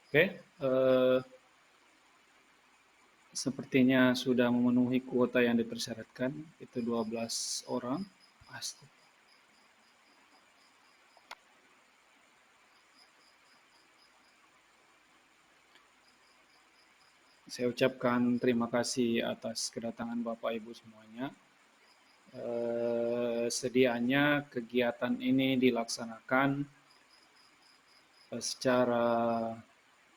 Oke, sepertinya sudah memenuhi kuota yang dipersyaratkan, itu 12 orang. Saya ucapkan terima kasih atas kedatangan Bapak Ibu semuanya. Sedianya kegiatan ini dilaksanakan secara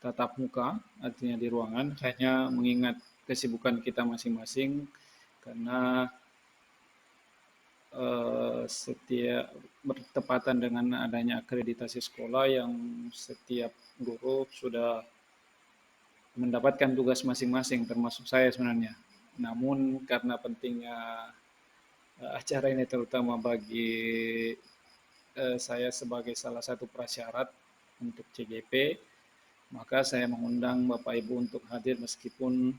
tatap muka, artinya di ruangan, hanya mengingat kesibukan kita masing-masing, karena setiap bertepatan dengan adanya akreditasi sekolah yang setiap guru sudah mendapatkan tugas masing-masing, termasuk saya sebenarnya. Namun karena pentingnya acara ini terutama bagi saya sebagai salah satu prasyarat untuk CGP, maka saya mengundang Bapak Ibu untuk hadir meskipun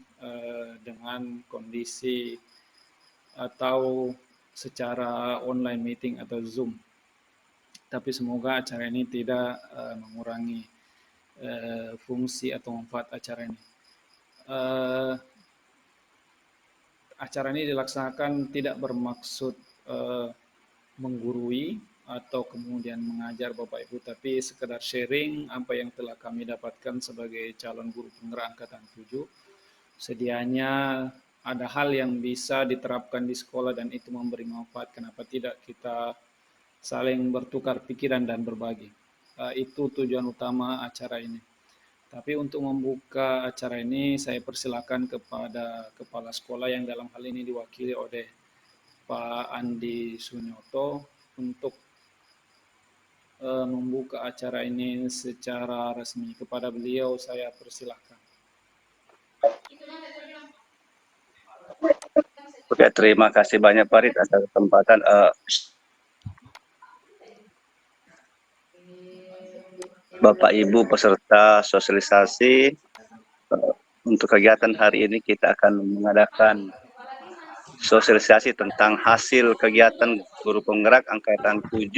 dengan kondisi atau secara online meeting atau Zoom. Tapi semoga acara ini tidak mengurangi fungsi atau manfaat acara ini. Acara ini dilaksanakan tidak bermaksud menggurui atau kemudian mengajar Bapak Ibu, tapi sekedar sharing apa yang telah kami dapatkan sebagai calon guru penggerak angkatan 7. Sedianya ada hal yang bisa diterapkan di sekolah dan itu memberi manfaat, kenapa tidak kita saling bertukar pikiran dan berbagi. Itu tujuan utama acara ini. Tapi untuk membuka acara ini, saya persilakan kepada kepala sekolah yang dalam hal ini diwakili oleh Pak Andi Sunyoto untuk membuka acara ini secara resmi. Kepada beliau saya persilahkan. Oke, terima kasih banyak Farid atas kesempatan. Bapak Ibu peserta sosialisasi, untuk kegiatan hari ini kita akan mengadakan sosialisasi tentang hasil kegiatan guru penggerak angkatan 7,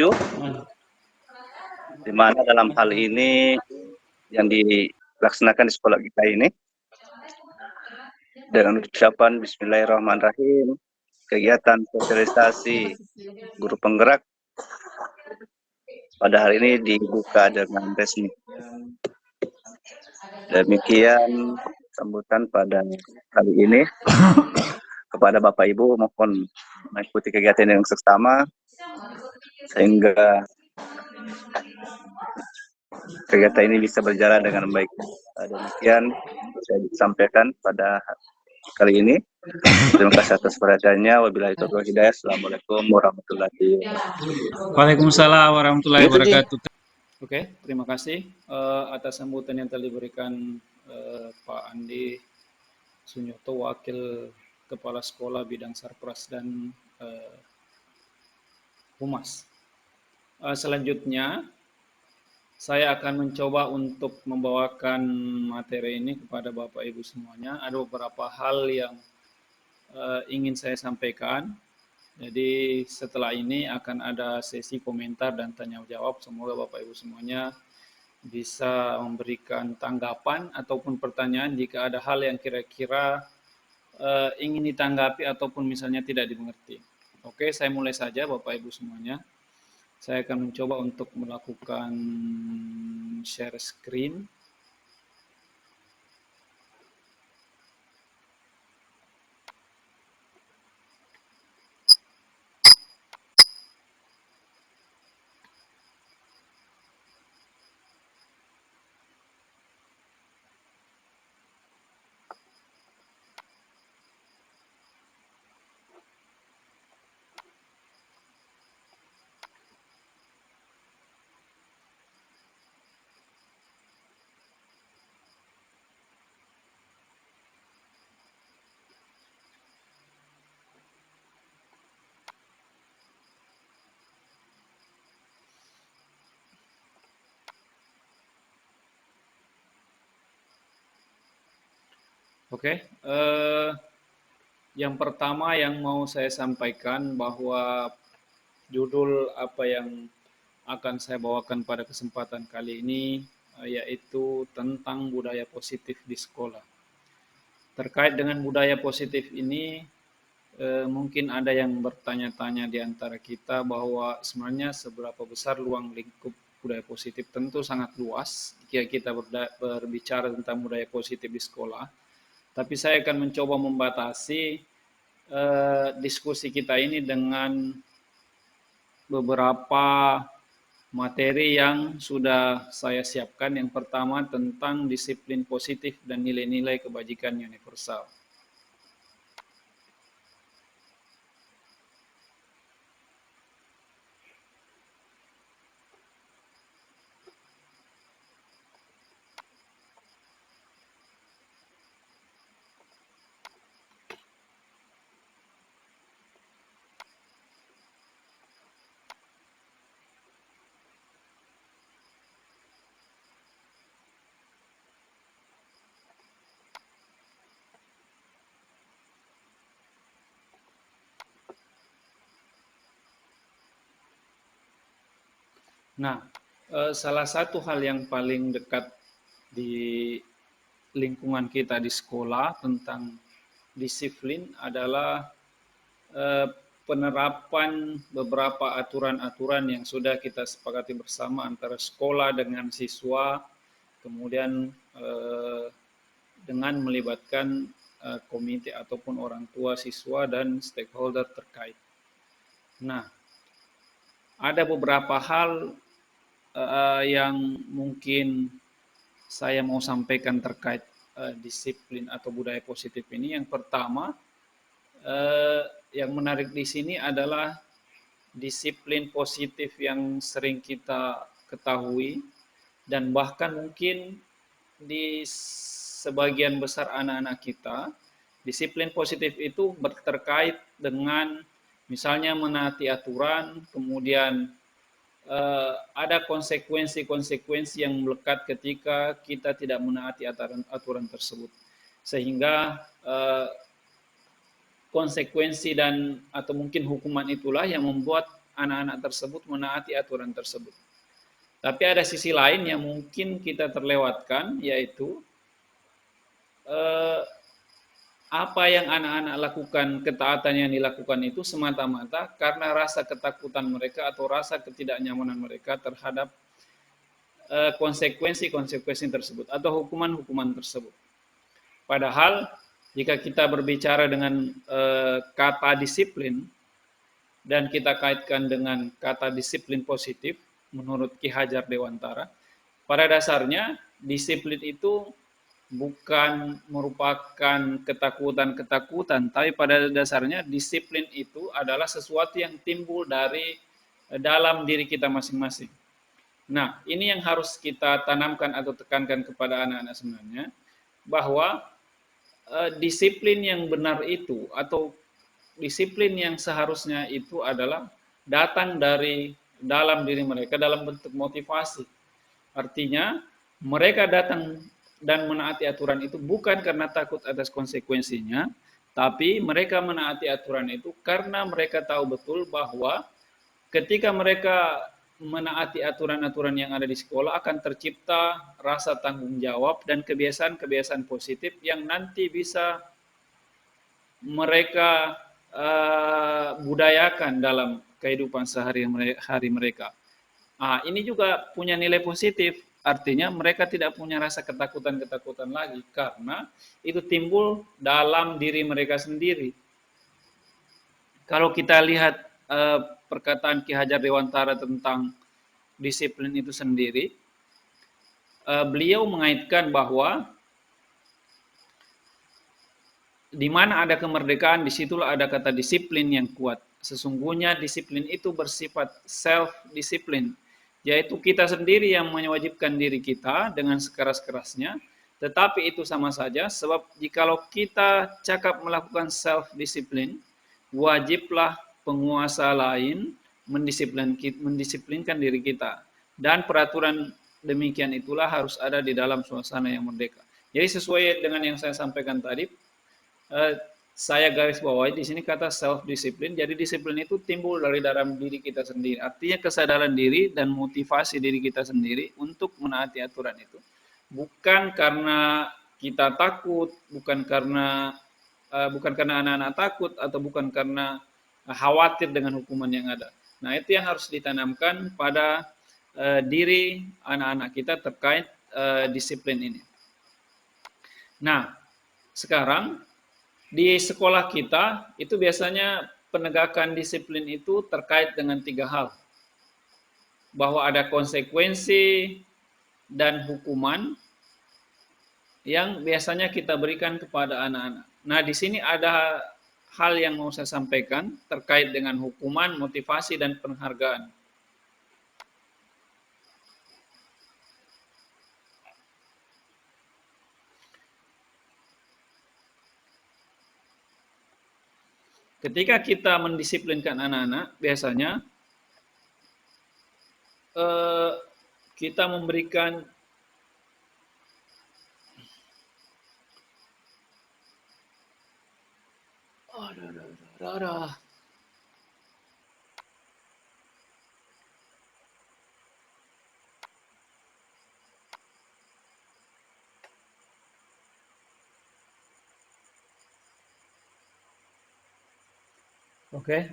di mana dalam hal ini yang dilaksanakan di sekolah kita ini dengan ucapan Bismillahirrahmanirrahim. Kegiatan sosialisasi guru penggerak pada hari ini dibuka dengan resmi. Demikian sambutan pada kali ini. Kepada Bapak Ibu mohon mengikuti kegiatan yang seksama sehingga kegiatan ini bisa berjalan dengan baik. Demikian saya sampaikan pada kali ini. Terima kasih atas perhatiannya. Wabillahi taufiq wal hidayah. Assalamualaikum warahmatullahi wabarakatuh. Waalaikumsalam warahmatullahi wabarakatuh. Oke, terima kasih atas sambutan yang telah diberikan Pak Andi Sunyoto, Wakil Kepala Sekolah Bidang Sarpras dan Humas. Selanjutnya, saya akan mencoba untuk membawakan materi ini kepada Bapak Ibu semuanya. Ada beberapa hal yang ingin saya sampaikan. Jadi setelah ini akan ada sesi komentar dan tanya jawab. Semoga Bapak Ibu semuanya bisa memberikan tanggapan ataupun pertanyaan jika ada hal yang kira-kira ingin ditanggapi ataupun misalnya tidak dimengerti. Oke, saya mulai saja Bapak Ibu semuanya. Saya akan mencoba untuk melakukan share screen. Oke, yang pertama yang mau saya sampaikan bahwa judul apa yang akan saya bawakan pada kesempatan kali ini yaitu tentang budaya positif di sekolah. Terkait dengan budaya positif ini, mungkin ada yang bertanya-tanya di antara kita bahwa sebenarnya seberapa besar ruang lingkup budaya positif. Tentu sangat luas jika kita berbicara tentang budaya positif di sekolah. Tapi saya akan mencoba membatasi diskusi kita ini dengan beberapa materi yang sudah saya siapkan. Yang pertama tentang disiplin positif dan nilai-nilai kebajikan universal. Nah, salah satu hal yang paling dekat di lingkungan kita di sekolah tentang disiplin adalah penerapan beberapa aturan-aturan yang sudah kita sepakati bersama antara sekolah dengan siswa, kemudian dengan melibatkan komite ataupun orang tua siswa dan stakeholder terkait. Nah, ada beberapa hal yang mungkin saya mau sampaikan terkait disiplin atau budaya positif ini. Yang pertama, yang menarik di sini adalah disiplin positif yang sering kita ketahui dan bahkan mungkin di sebagian besar anak-anak kita, disiplin positif itu terkait dengan misalnya menaati aturan, kemudian ada konsekuensi-konsekuensi yang melekat ketika kita tidak menaati aturan tersebut. Sehingga konsekuensi dan atau mungkin hukuman itulah yang membuat anak-anak tersebut menaati aturan tersebut. Tapi ada sisi lain yang mungkin kita terlewatkan, yaitu apa yang anak-anak lakukan, ketaatan yang dilakukan itu semata-mata karena rasa ketakutan mereka atau rasa ketidaknyamanan mereka terhadap konsekuensi-konsekuensi tersebut atau hukuman-hukuman tersebut. Padahal jika kita berbicara dengan kata disiplin dan kita kaitkan dengan kata disiplin positif menurut Ki Hajar Dewantara, pada dasarnya disiplin itu bukan merupakan ketakutan-ketakutan, tapi pada dasarnya disiplin itu adalah sesuatu yang timbul dari dalam diri kita masing-masing. Nah, ini yang harus kita tanamkan atau tekankan kepada anak-anak sebenarnya, bahwa disiplin yang benar itu atau disiplin yang seharusnya itu adalah datang dari dalam diri mereka dalam bentuk motivasi. Artinya, mereka datang dan menaati aturan itu bukan karena takut atas konsekuensinya, tapi mereka menaati aturan itu karena mereka tahu betul bahwa ketika mereka menaati aturan-aturan yang ada di sekolah akan tercipta rasa tanggung jawab dan kebiasaan-kebiasaan positif yang nanti bisa mereka budayakan dalam kehidupan sehari-hari mereka. Ini juga punya nilai positif. Artinya mereka tidak punya rasa ketakutan-ketakutan lagi karena itu timbul dalam diri mereka sendiri. Kalau kita lihat perkataan Ki Hajar Dewantara tentang disiplin itu sendiri, beliau mengaitkan bahwa di mana ada kemerdekaan, disitulah ada kata disiplin yang kuat. Sesungguhnya disiplin itu bersifat self-disiplin, yaitu kita sendiri yang mewajibkan diri kita dengan sekeras-kerasnya, tetapi itu sama saja, sebab jikalau kita cakap melakukan self-disiplin, wajiblah penguasa lain mendisiplinkan diri kita. Dan peraturan demikian itulah harus ada di dalam suasana yang merdeka. Jadi sesuai dengan yang saya sampaikan tadi, saya garis bawahi di sini kata self disiplin. Jadi disiplin itu timbul dari dalam diri kita sendiri. Artinya kesadaran diri dan motivasi diri kita sendiri untuk menaati aturan itu. Bukan karena kita takut, bukan karena anak-anak takut atau bukan karena khawatir dengan hukuman yang ada. Nah, itu yang harus ditanamkan pada diri anak-anak kita terkait disiplin ini. Nah, sekarang di sekolah kita itu biasanya penegakan disiplin itu terkait dengan 3 hal. Bahwa ada konsekuensi dan hukuman yang biasanya kita berikan kepada anak-anak. Nah, di sini ada hal yang mau saya sampaikan terkait dengan hukuman, motivasi, dan penghargaan. Ketika kita mendisiplinkan anak-anak, biasanya kita memberikan Oke,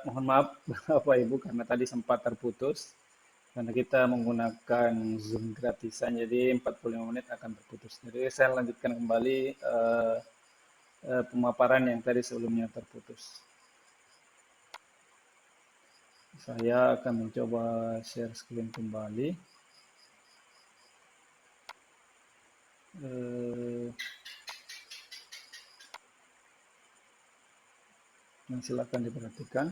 mohon maaf Bapak Ibu karena tadi sempat terputus karena kita menggunakan Zoom gratisan jadi 45 menit akan terputus. Jadi saya lanjutkan kembali pemaparan yang tadi sebelumnya terputus. Saya akan mencoba share screen kembali. Nah, silakan diperhatikan.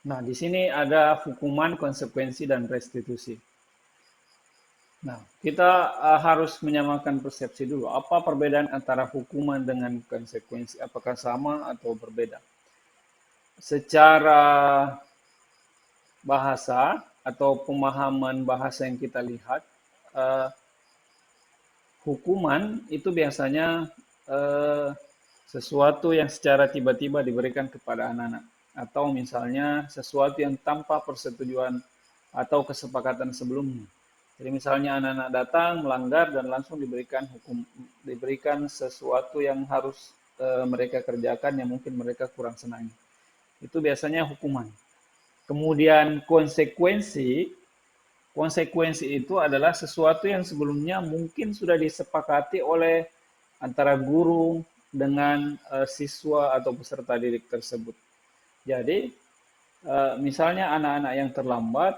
Nah, di sini ada hukuman, konsekuensi, dan restitusi. Nah, kita harus menyamakan persepsi dulu. Apa perbedaan antara hukuman dengan konsekuensi? Apakah sama atau berbeda? Secara bahasa atau pemahaman bahasa yang kita lihat, hukuman itu biasanya sesuatu yang secara tiba-tiba diberikan kepada anak-anak. Atau misalnya sesuatu yang tanpa persetujuan atau kesepakatan sebelumnya. Jadi misalnya anak-anak datang melanggar dan langsung diberikan sesuatu yang harus mereka kerjakan yang mungkin mereka kurang senangi. Itu biasanya hukuman. Kemudian konsekuensi itu adalah sesuatu yang sebelumnya mungkin sudah disepakati oleh antara guru dengan siswa atau peserta didik tersebut. Jadi misalnya anak-anak yang terlambat,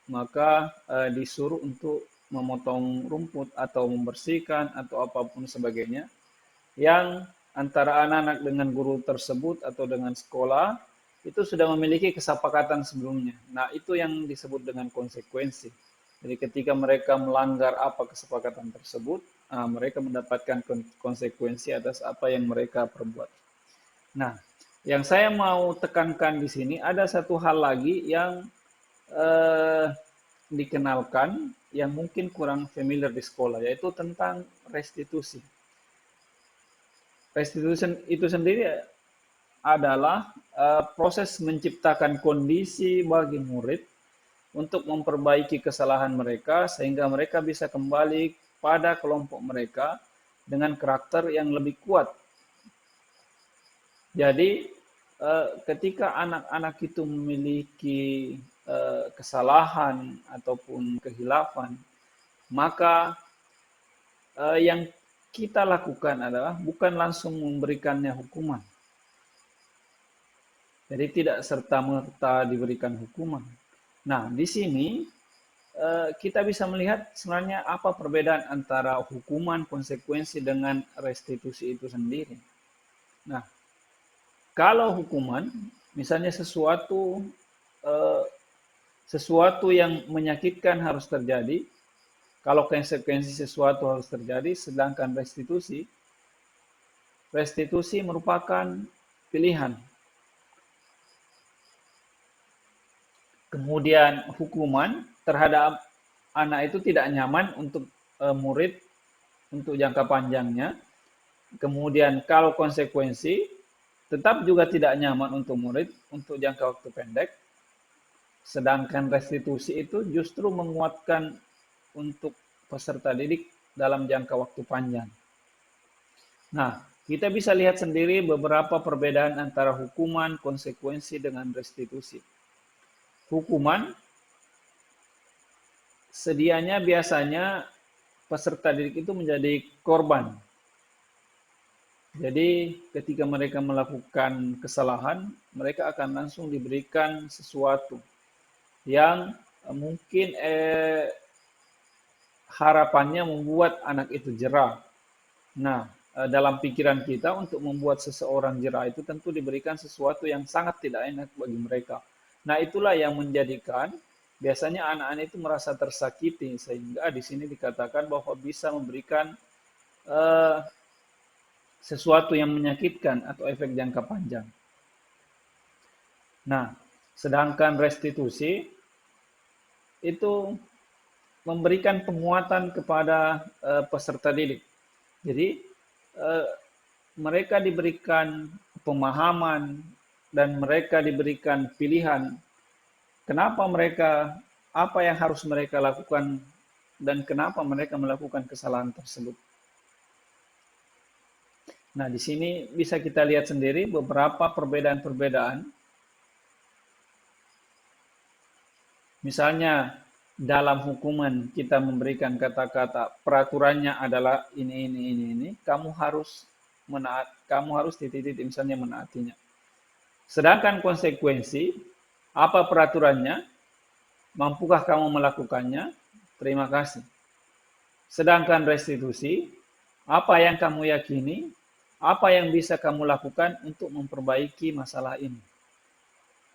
maka disuruh untuk memotong rumput atau membersihkan atau apapun sebagainya, yang antara anak-anak dengan guru tersebut atau dengan sekolah itu sudah memiliki kesepakatan sebelumnya. Nah, itu yang disebut dengan konsekuensi. Jadi ketika mereka melanggar apa kesepakatan tersebut, mereka mendapatkan konsekuensi atas apa yang mereka perbuat. Nah, yang saya mau tekankan di sini ada satu hal lagi yang dikenalkan yang mungkin kurang familiar di sekolah, yaitu tentang restitusi. Restitusi itu sendiri adalah proses menciptakan kondisi bagi murid untuk memperbaiki kesalahan mereka sehingga mereka bisa kembali pada kelompok mereka dengan karakter yang lebih kuat. Jadi ketika anak-anak itu memiliki kesalahan ataupun kehilafan, maka yang kita lakukan adalah bukan langsung memberikannya hukuman. Jadi tidak serta-merta diberikan hukuman. Nah, di sini kita bisa melihat sebenarnya apa perbedaan antara hukuman, konsekuensi dengan restitusi itu sendiri. Nah, kalau hukuman, misalnya sesuatu yang menyakitkan harus terjadi, kalau konsekuensi sesuatu harus terjadi, sedangkan restitusi merupakan pilihan. Kemudian hukuman terhadap anak itu tidak nyaman untuk murid untuk jangka panjangnya. Kemudian kalau konsekuensi tetap juga tidak nyaman untuk murid untuk jangka waktu pendek. Sedangkan restitusi itu justru menguatkan untuk peserta didik dalam jangka waktu panjang. Nah, kita bisa lihat sendiri beberapa perbedaan antara hukuman, konsekuensi, dengan restitusi. Hukuman sedianya biasanya peserta didik itu menjadi korban. Jadi ketika mereka melakukan kesalahan, mereka akan langsung diberikan sesuatu yang mungkin harapannya membuat anak itu jera. Nah, dalam pikiran kita untuk membuat seseorang jera itu tentu diberikan sesuatu yang sangat tidak enak bagi mereka. Nah, itulah yang menjadikan biasanya anak-anak itu merasa tersakiti, sehingga di sini dikatakan bahwa bisa memberikan eh, sesuatu yang menyakitkan atau efek jangka panjang. Nah, sedangkan restitusi itu memberikan penguatan kepada peserta didik. Jadi mereka diberikan pemahaman dan mereka diberikan pilihan kenapa mereka, apa yang harus mereka lakukan dan kenapa mereka melakukan kesalahan tersebut. Nah, di sini bisa kita lihat sendiri beberapa perbedaan-perbedaan. Misalnya dalam hukuman kita memberikan kata-kata peraturannya adalah ini, kamu harus titik-titik misalnya menaatinya. Sedangkan konsekuensi, apa peraturannya, mampukah kamu melakukannya, terima kasih. Sedangkan restitusi, apa yang kamu yakini, apa yang bisa kamu lakukan untuk memperbaiki masalah ini.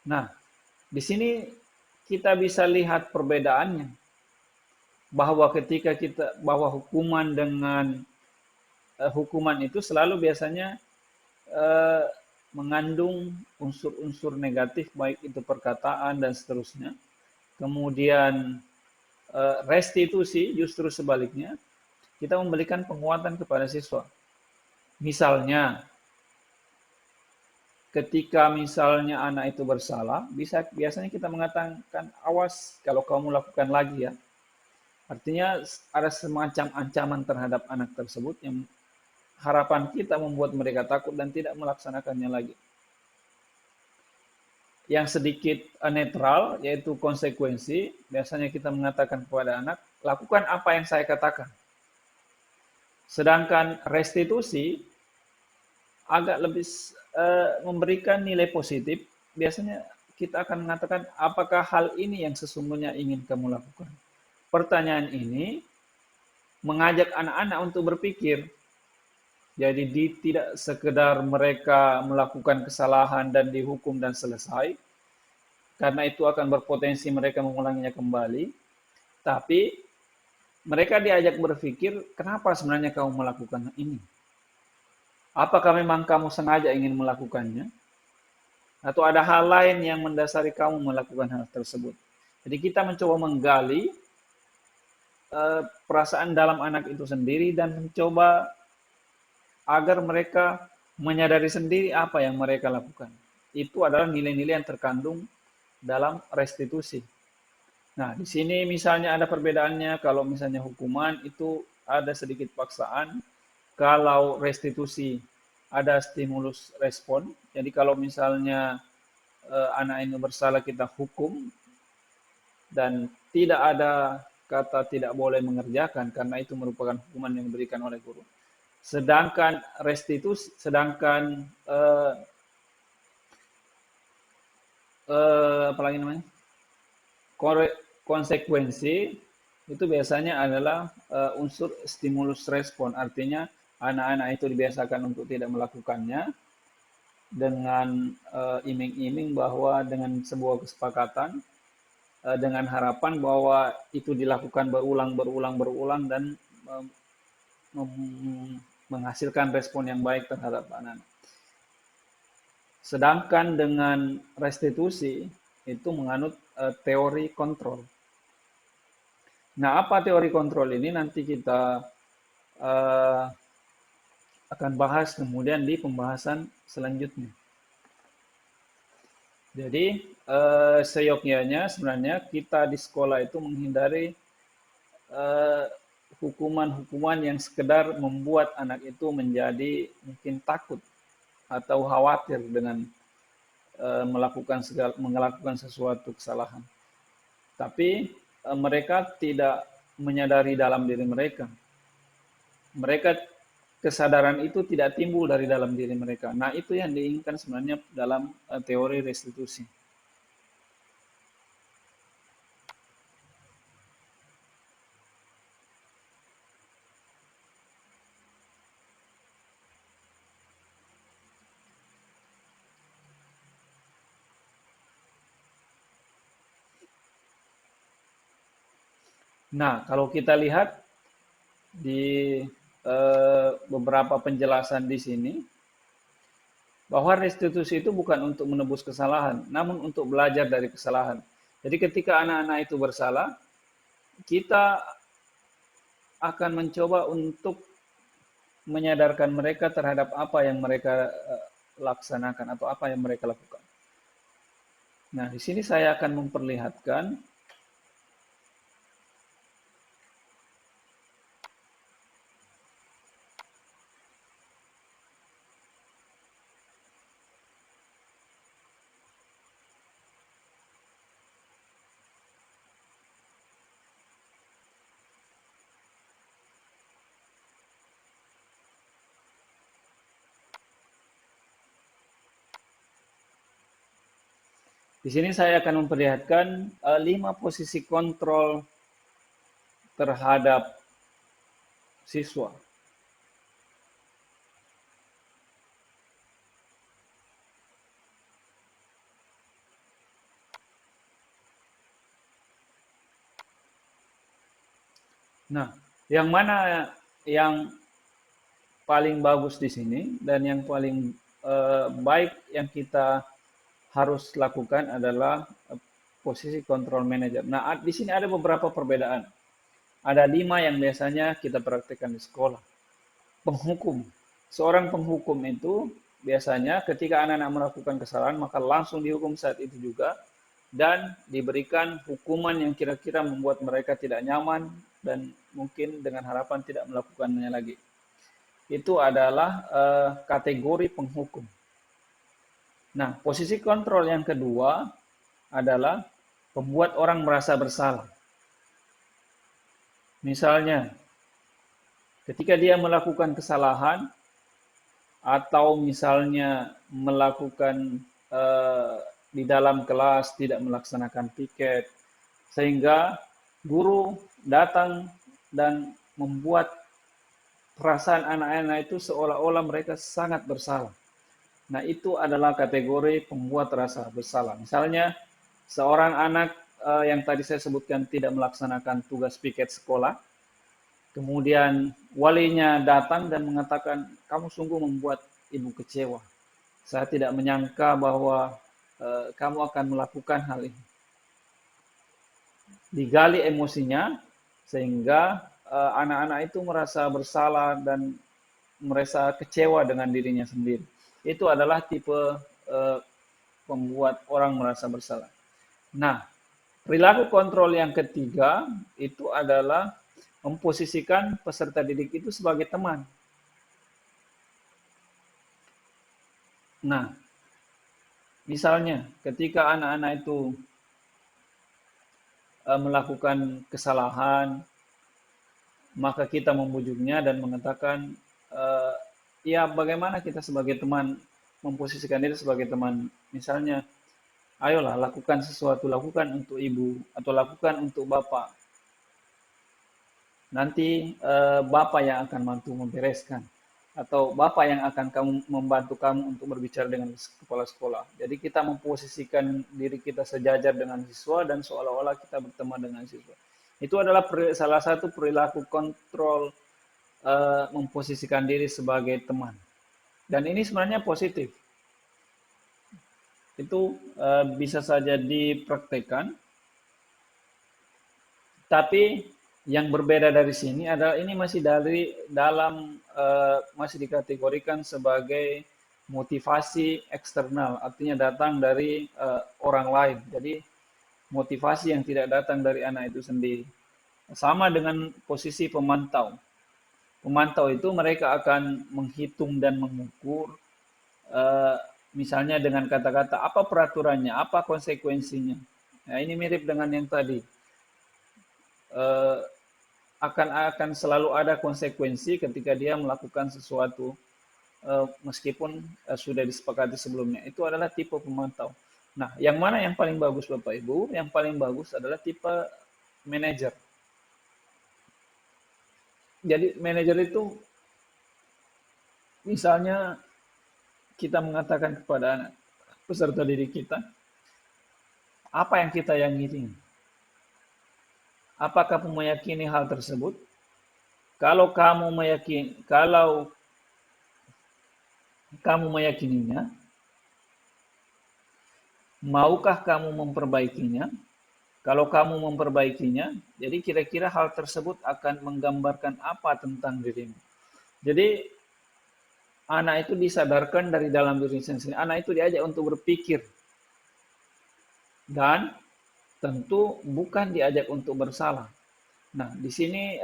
Nah, di sini kita bisa lihat perbedaannya, bahwa ketika bahwa hukuman dengan hukuman itu selalu biasanya mengandung unsur-unsur negatif, baik itu perkataan dan seterusnya. Kemudian restitusi justru sebaliknya, kita memberikan penguatan kepada siswa. Misalnya, ketika misalnya anak itu bersalah, biasanya kita mengatakan, awas kalau kamu lakukan lagi ya. Artinya ada semacam ancaman terhadap anak tersebut yang harapan kita membuat mereka takut dan tidak melaksanakannya lagi. Yang sedikit netral, yaitu konsekuensi, biasanya kita mengatakan kepada anak, lakukan apa yang saya katakan. Sedangkan restitusi agak lebih memberikan nilai positif. Biasanya kita akan mengatakan, apakah hal ini yang sesungguhnya ingin kamu lakukan? Pertanyaan ini mengajak anak-anak untuk berpikir. Jadi tidak sekedar mereka melakukan kesalahan dan dihukum dan selesai, karena itu akan berpotensi mereka mengulanginya kembali. Tapi mereka diajak berpikir, kenapa sebenarnya kamu melakukan ini? Apakah memang kamu sengaja ingin melakukannya? Atau ada hal lain yang mendasari kamu melakukan hal tersebut? Jadi kita mencoba menggali perasaan dalam anak itu sendiri dan mencoba agar mereka menyadari sendiri apa yang mereka lakukan. Itu adalah nilai-nilai yang terkandung dalam restitusi. Nah, di sini misalnya ada perbedaannya, kalau misalnya hukuman itu ada sedikit paksaan, kalau restitusi ada stimulus respon. Jadi kalau misalnya anak ini bersalah kita hukum dan tidak ada kata tidak boleh mengerjakan karena itu merupakan hukuman yang diberikan oleh guru. Sedangkan restitusi, sedangkan apalagi namanya, konsekuensi itu biasanya adalah unsur stimulus respon. Artinya anak-anak itu dibiasakan untuk tidak melakukannya dengan iming-iming bahwa dengan sebuah kesepakatan, dengan harapan bahwa itu dilakukan berulang dan menghasilkan respon yang baik terhadap anak. Sedangkan dengan restitusi itu menganut teori kontrol. Nah, apa teori kontrol ini nanti kita akan bahas kemudian di pembahasan selanjutnya. Jadi, seyogyanya sebenarnya kita di sekolah itu menghindari hukuman-hukuman yang sekedar membuat anak itu menjadi mungkin takut atau khawatir dengan melakukan sesuatu kesalahan. Tapi mereka tidak menyadari dalam diri mereka. Mereka kesadaran itu tidak timbul dari dalam diri mereka. Nah, itu yang diinginkan sebenarnya dalam teori restitusi. Nah, kalau kita lihat di beberapa penjelasan di sini, bahwa restitusi itu bukan untuk menebus kesalahan, namun untuk belajar dari kesalahan. Jadi ketika anak-anak itu bersalah, kita akan mencoba untuk menyadarkan mereka terhadap apa yang mereka laksanakan atau apa yang mereka lakukan. Nah, di sini saya akan memperlihatkan di sini saya akan memperlihatkan 5 posisi kontrol terhadap siswa. Nah, yang mana yang paling bagus di sini dan yang paling baik yang kita harus lakukan adalah posisi control manager. Nah, di sini ada beberapa perbedaan. Ada 5 yang biasanya kita praktekkan di sekolah. Penghukum. Seorang penghukum itu biasanya ketika anak-anak melakukan kesalahan maka langsung dihukum saat itu juga dan diberikan hukuman yang kira-kira membuat mereka tidak nyaman dan mungkin dengan harapan tidak melakukannya lagi. Itu adalah kategori penghukum. Nah, posisi kontrol yang kedua adalah membuat orang merasa bersalah. Misalnya, ketika dia melakukan kesalahan atau misalnya melakukan di dalam kelas tidak melaksanakan piket, sehingga guru datang dan membuat perasaan anak-anak itu seolah-olah mereka sangat bersalah. Nah, itu adalah kategori pembuat rasa bersalah. Misalnya, seorang anak yang tadi saya sebutkan tidak melaksanakan tugas piket sekolah, kemudian walinya datang dan mengatakan, kamu sungguh membuat ibu kecewa. Saya tidak menyangka bahwa kamu akan melakukan hal ini. Digali emosinya, sehingga anak-anak itu merasa bersalah dan merasa kecewa dengan dirinya sendiri. Itu adalah tipe pembuat orang merasa bersalah. Nah, perilaku kontrol yang ketiga itu adalah memposisikan peserta didik itu sebagai teman. Nah, misalnya ketika anak-anak itu melakukan kesalahan, maka kita membujuknya dan mengatakan, ya bagaimana kita sebagai teman memposisikan diri sebagai teman. Misalnya, ayolah lakukan sesuatu, lakukan untuk ibu atau lakukan untuk bapak. Nanti bapak yang akan bantu membereskan atau bapak yang akan membantu kamu untuk berbicara dengan kepala sekolah. Jadi kita memposisikan diri kita sejajar dengan siswa dan seolah-olah kita berteman dengan siswa. Itu adalah salah satu perilaku kontrol memposisikan diri sebagai teman. Dan ini sebenarnya positif. itu bisa saja dipraktekkan, tapi yang berbeda dari sini adalah ini masih dari dalam masih dikategorikan sebagai motivasi eksternal, artinya datang dari orang lain. Jadi motivasi yang tidak datang dari anak itu sendiri. Sama dengan posisi pemantau. Pemantau itu mereka akan menghitung dan mengukur, eh, misalnya dengan kata-kata apa peraturannya, apa konsekuensinya. Nah, ini mirip dengan yang tadi. Eh, akan selalu ada konsekuensi ketika dia melakukan sesuatu, meskipun sudah disepakati sebelumnya. Itu adalah tipe pemantau. Nah, yang mana yang paling bagus Bapak Ibu? Yang paling bagus adalah tipe manajer. Jadi manajer itu misalnya kita mengatakan kepada anak peserta didik kita, apa yang kita yakini? Apakah kamu meyakini hal tersebut? Kalau kamu meyakininya, maukah kamu memperbaikinya? Kalau kamu memperbaikinya, jadi kira-kira hal tersebut akan menggambarkan apa tentang dirimu. Jadi anak itu disadarkan dari dalam diri sendiri. Anak itu diajak untuk berpikir dan tentu bukan diajak untuk bersalah. Nah, di sini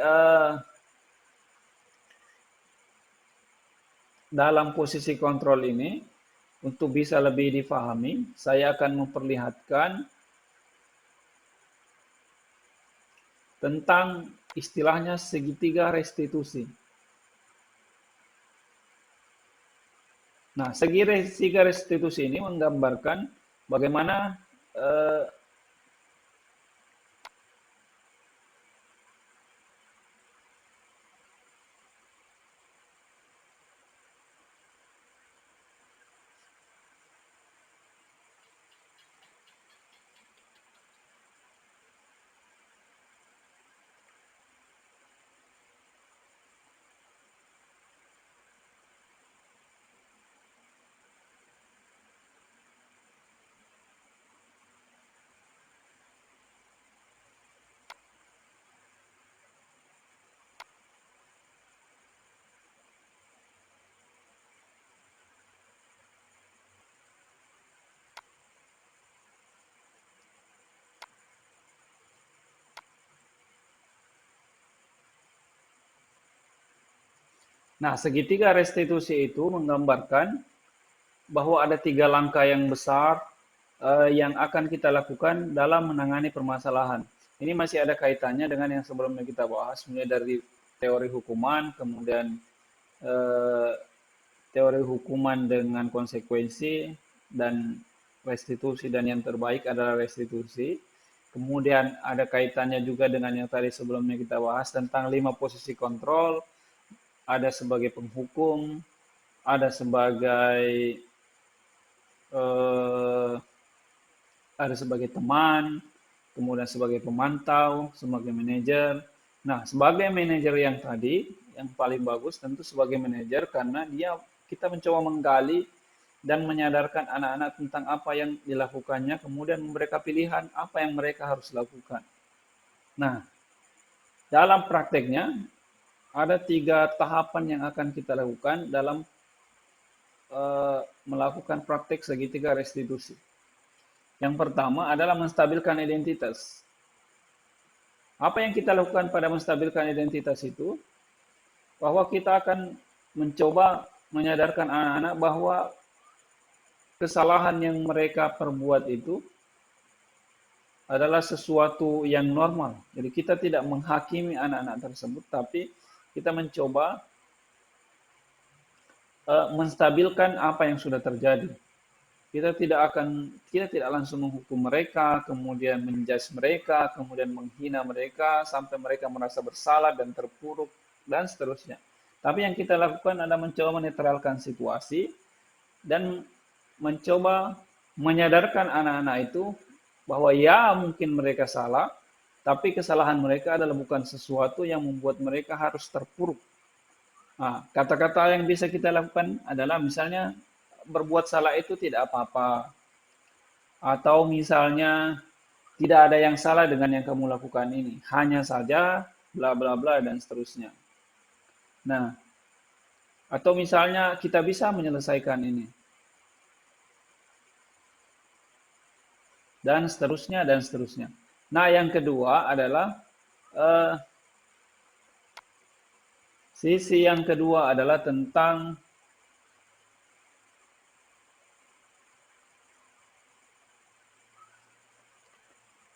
dalam posisi kontrol ini, untuk bisa lebih difahami, saya akan memperlihatkan tentang istilahnya segitiga restitusi. Nah, segitiga restitusi ini menggambarkan bagaimana segitiga restitusi itu menggambarkan bahwa ada 3 langkah yang besar yang akan kita lakukan dalam menangani permasalahan. Ini masih ada kaitannya dengan yang sebelumnya kita bahas, mulai dari teori hukuman, kemudian eh, teori hukuman dengan konsekuensi, dan restitusi, dan yang terbaik adalah restitusi. Kemudian ada kaitannya juga dengan yang tadi sebelumnya kita bahas tentang 5 posisi kontrol, ada sebagai penghukum, ada sebagai eh, ada sebagai teman, kemudian sebagai pemantau, sebagai manajer. Nah, sebagai manajer yang tadi, yang paling bagus tentu sebagai manajer karena kita mencoba menggali dan menyadarkan anak-anak tentang apa yang dilakukannya, kemudian memberikan pilihan apa yang mereka harus lakukan. Nah, dalam prakteknya ada 3 tahapan yang akan kita lakukan dalam melakukan praktek segitiga restitusi. Yang pertama adalah menstabilkan identitas. Apa yang kita lakukan pada menstabilkan identitas itu, bahwa kita akan mencoba menyadarkan anak-anak bahwa kesalahan yang mereka perbuat itu adalah sesuatu yang normal. Jadi kita tidak menghakimi anak-anak tersebut, tapi kita mencoba menstabilkan apa yang sudah terjadi. Kita tidak langsung menghukum mereka, kemudian menjudge mereka, kemudian menghina mereka sampai mereka merasa bersalah dan terpuruk dan seterusnya. Tapi yang kita lakukan adalah mencoba menetralkan situasi dan mencoba menyadarkan anak-anak itu bahwa ya mungkin mereka salah, tapi kesalahan mereka adalah bukan sesuatu yang membuat mereka harus terpuruk. Nah, kata-kata yang bisa kita lakukan adalah misalnya berbuat salah itu tidak apa-apa. Atau misalnya tidak ada yang salah dengan yang kamu lakukan ini, hanya saja bla bla bla dan seterusnya. Nah, atau misalnya kita bisa menyelesaikan ini dan seterusnya dan seterusnya. Nah, yang kedua adalah eh, sisi yang kedua adalah tentang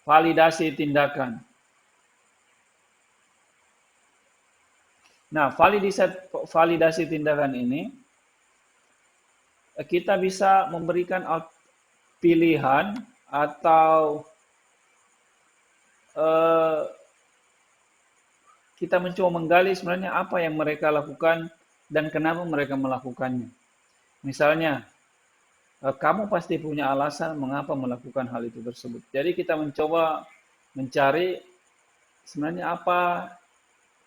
validasi tindakan. Nah, validasi tindakan ini kita bisa memberikan pilihan atau eh, kita mencoba menggali sebenarnya apa yang mereka lakukan dan kenapa mereka melakukannya. Misalnya, kamu pasti punya alasan mengapa melakukan hal itu tersebut. Jadi kita mencoba mencari sebenarnya apa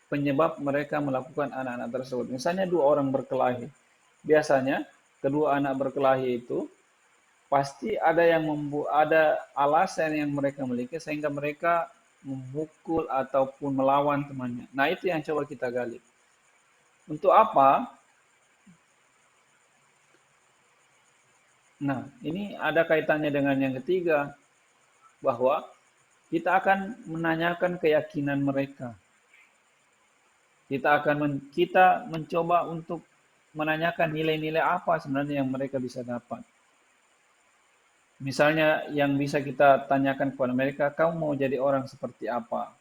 penyebab mereka melakukan anak-anak tersebut. Misalnya dua orang berkelahi. Biasanya kedua anak berkelahi itu pasti ada alasan yang mereka miliki sehingga mereka memukul ataupun melawan temannya. Nah, itu yang coba kita gali. Untuk apa? Nah, ini ada kaitannya dengan yang ketiga, bahwa kita akan menanyakan keyakinan mereka. Kita mencoba untuk menanyakan nilai-nilai apa sebenarnya yang mereka bisa dapat. Misalnya yang bisa kita tanyakan kepada mereka, kamu mau jadi orang seperti apa?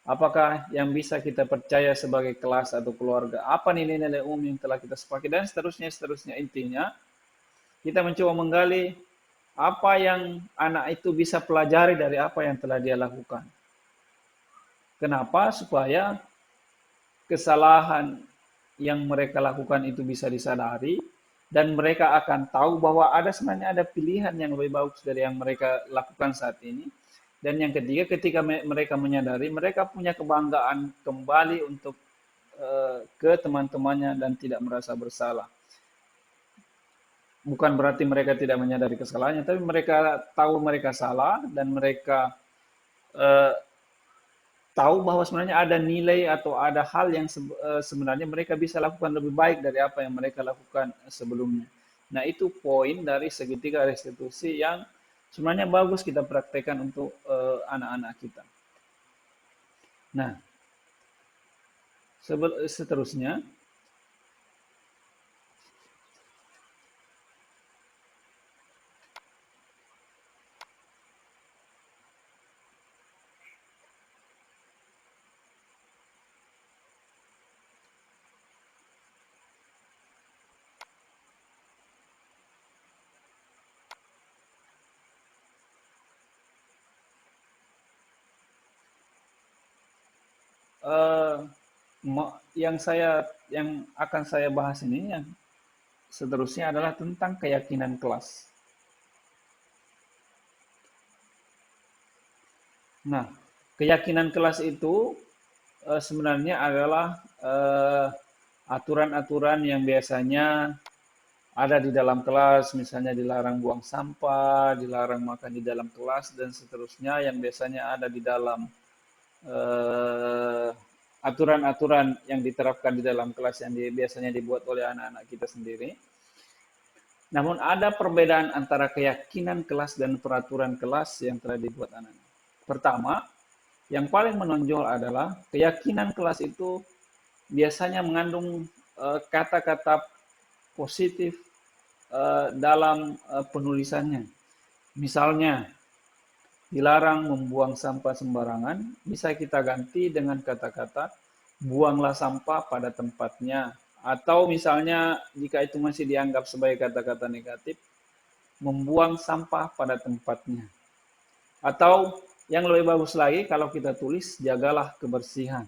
Apakah yang bisa kita percaya sebagai kelas atau keluarga? Apa nilai-nilai umum yang telah kita sepakati dan seterusnya, seterusnya. Intinya, kita mencoba menggali apa yang anak itu bisa pelajari dari apa yang telah dia lakukan. Kenapa? Supaya kesalahan yang mereka lakukan itu bisa disadari dan mereka akan tahu bahwa sebenarnya ada pilihan yang lebih bagus dari yang mereka lakukan saat ini. Dan yang ketiga, ketika mereka menyadari, mereka punya kebanggaan kembali untuk ke teman-temannya dan tidak merasa bersalah. Bukan berarti mereka tidak menyadari kesalahannya, tapi mereka tahu mereka salah dan mereka eh, tahu bahwa sebenarnya ada nilai atau ada hal yang sebenarnya mereka bisa lakukan lebih baik dari apa yang mereka lakukan sebelumnya. Nah, itu poin dari segitiga restitusi yang sebenarnya bagus kita praktekkan untuk anak-anak kita. Nah, seterusnya, eh, yang akan saya bahas ini yang seterusnya adalah tentang keyakinan kelas. Nah, keyakinan kelas itu sebenarnya adalah aturan-aturan yang biasanya ada di dalam kelas, misalnya dilarang buang sampah, dilarang makan di dalam kelas, dan seterusnya yang biasanya ada di dalam eh, aturan-aturan yang diterapkan di dalam kelas yang biasanya dibuat oleh anak-anak kita sendiri. Namun ada perbedaan antara keyakinan kelas dan peraturan kelas yang telah dibuat anak-anak. Pertama, yang paling menonjol adalah keyakinan kelas itu biasanya mengandung kata-kata positif dalam penulisannya. Misalnya, dilarang membuang sampah sembarangan, bisa kita ganti dengan kata-kata buanglah sampah pada tempatnya. Atau misalnya jika itu masih dianggap sebagai kata-kata negatif, membuang sampah pada tempatnya. Atau yang lebih bagus lagi kalau kita tulis jagalah kebersihan.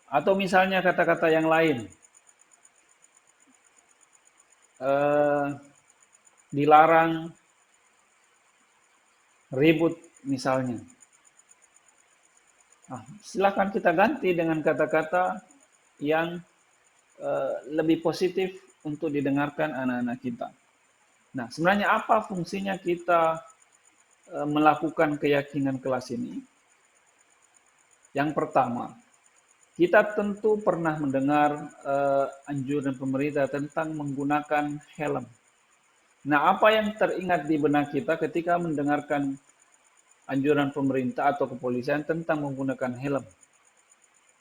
Atau misalnya kata-kata yang lain, eh, dilarang ribut misalnya. Nah, silakan kita ganti dengan kata-kata yang lebih positif untuk didengarkan anak-anak kita. Nah, sebenarnya apa fungsinya kita melakukan keyakinan kelas ini? Yang pertama, kita tentu pernah mendengar anjuran pemerintah tentang menggunakan helm. Nah, apa yang teringat di benak kita ketika mendengarkan anjuran pemerintah atau kepolisian tentang menggunakan helm?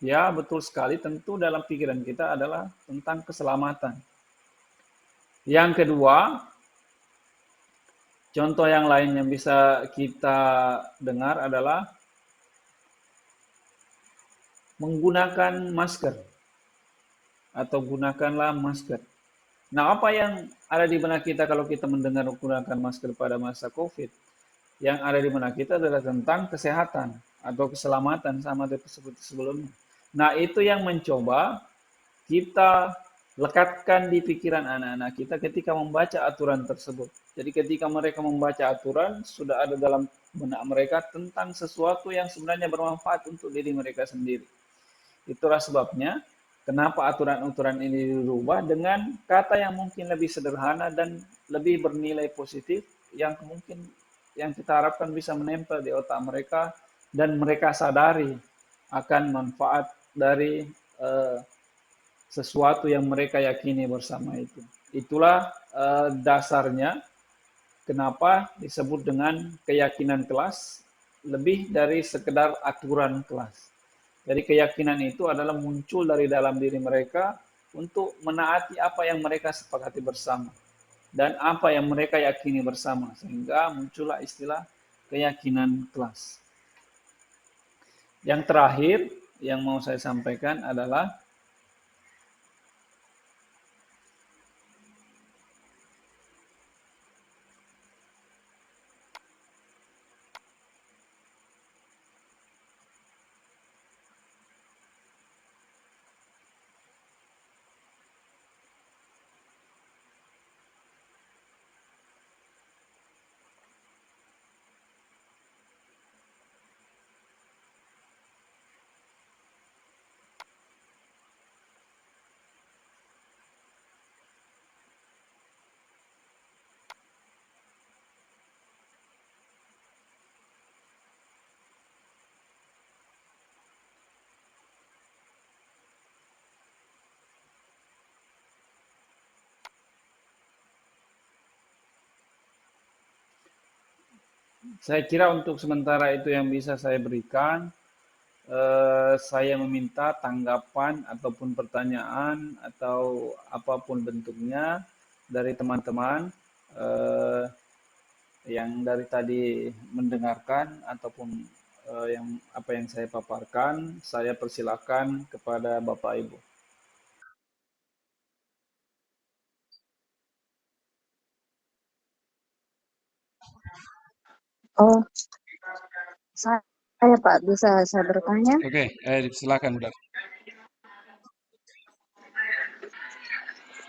Ya, betul sekali, tentu dalam pikiran kita adalah tentang keselamatan. Yang kedua, contoh yang lain yang bisa kita dengar adalah menggunakan masker atau gunakanlah masker. Nah, apa yang ada di benak kita kalau kita mendengar menggunakan masker pada masa COVID? Yang ada di benak kita adalah tentang kesehatan atau keselamatan sama seperti sebelumnya. Nah, itu yang mencoba kita lekatkan di pikiran anak-anak kita ketika membaca aturan tersebut. Jadi ketika mereka membaca aturan, sudah ada dalam benak mereka tentang sesuatu yang sebenarnya bermanfaat untuk diri mereka sendiri. Itulah sebabnya kenapa aturan-aturan ini dirubah dengan kata yang mungkin lebih sederhana dan lebih bernilai positif yang mungkin yang kita harapkan bisa menempel di otak mereka dan mereka sadari akan manfaat dari sesuatu yang mereka yakini bersama itu. Itulah dasarnya kenapa disebut dengan keyakinan kelas lebih dari sekedar aturan kelas. Jadi keyakinan itu adalah muncul dari dalam diri mereka untuk menaati apa yang mereka sepakati bersama dan apa yang mereka yakini bersama, sehingga muncullah istilah keyakinan kelas. Yang terakhir yang mau saya sampaikan adalah saya kira untuk sementara itu yang bisa saya berikan. Saya meminta tanggapan ataupun pertanyaan atau apapun bentuknya dari teman-teman yang dari tadi mendengarkan ataupun yang apa yang saya paparkan, saya persilakan kepada Bapak Ibu. Oh, saya Pak, bisa saya bertanya? Oke, silakan Uda.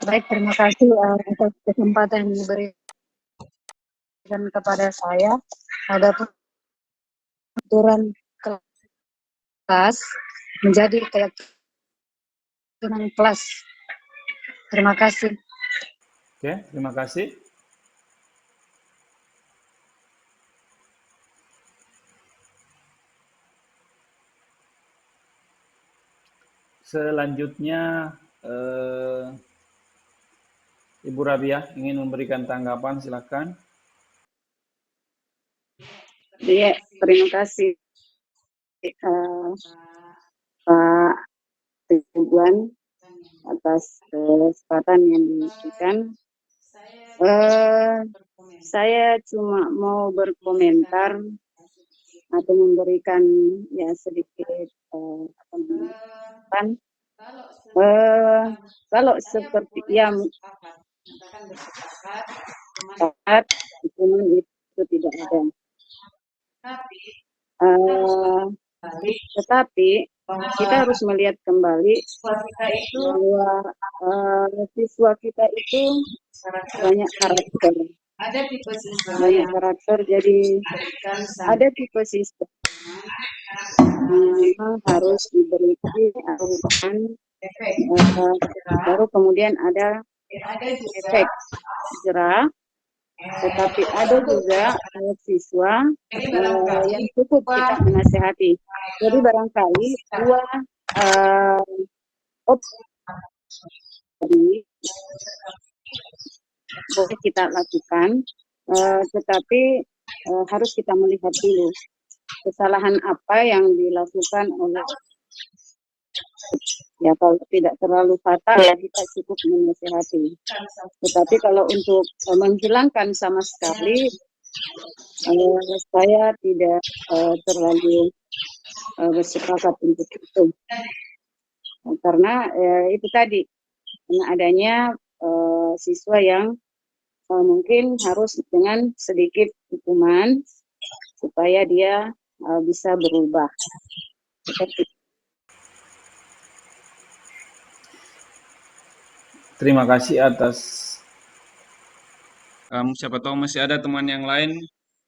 Baik, terima kasih atas kesempatan yang diberikan kepada saya. Adapun aturan kelas menjadi keyakinan kelas. Terima kasih. Oke, terima kasih. Selanjutnya Ibu Rabia ingin memberikan tanggapan, silakan. Iya, terima kasih Pak Ridwan atas kesempatan yang diberikan. Saya cuma mau berkomentar atau memberikan ya sedikit kalau seperti yang hukuman itu tidak ada. Tetapi kita harus melihat kembali bahwa siswa kita itu banyak karakter. Banyak karakter, jadi ada tipe siswa memang harus diberi arahan, baru kemudian ada efek jerah, tetapi ada juga siswa yang cukup kita menasehati. Jadi barangkali dua opsi boleh kita lakukan, tetapi harus kita melihat dulu kesalahan apa yang dilakukan oleh, ya kalau tidak terlalu fatal ya kita cukup menasehati. Tetapi kalau untuk menghilangkan sama sekali, saya tidak terlalu bersepakat untuk itu. Karena itu tadi, karena adanya siswa yang mungkin harus dengan sedikit hukuman supaya dia bisa berubah. Terima kasih atas siapa tahu masih ada teman yang lain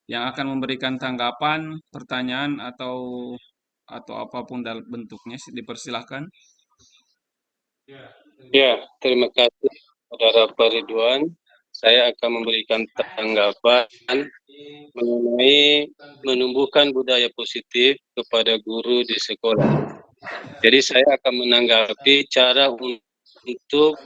yang akan memberikan tanggapan, pertanyaan atau apapun dalam bentuknya, dipersilahkan. Ya, terima kasih Saudara Pak Ridwan. Saya akan memberikan tanggapan mengenai menumbuhkan budaya positif kepada guru di sekolah. Jadi saya akan menanggapi cara untuk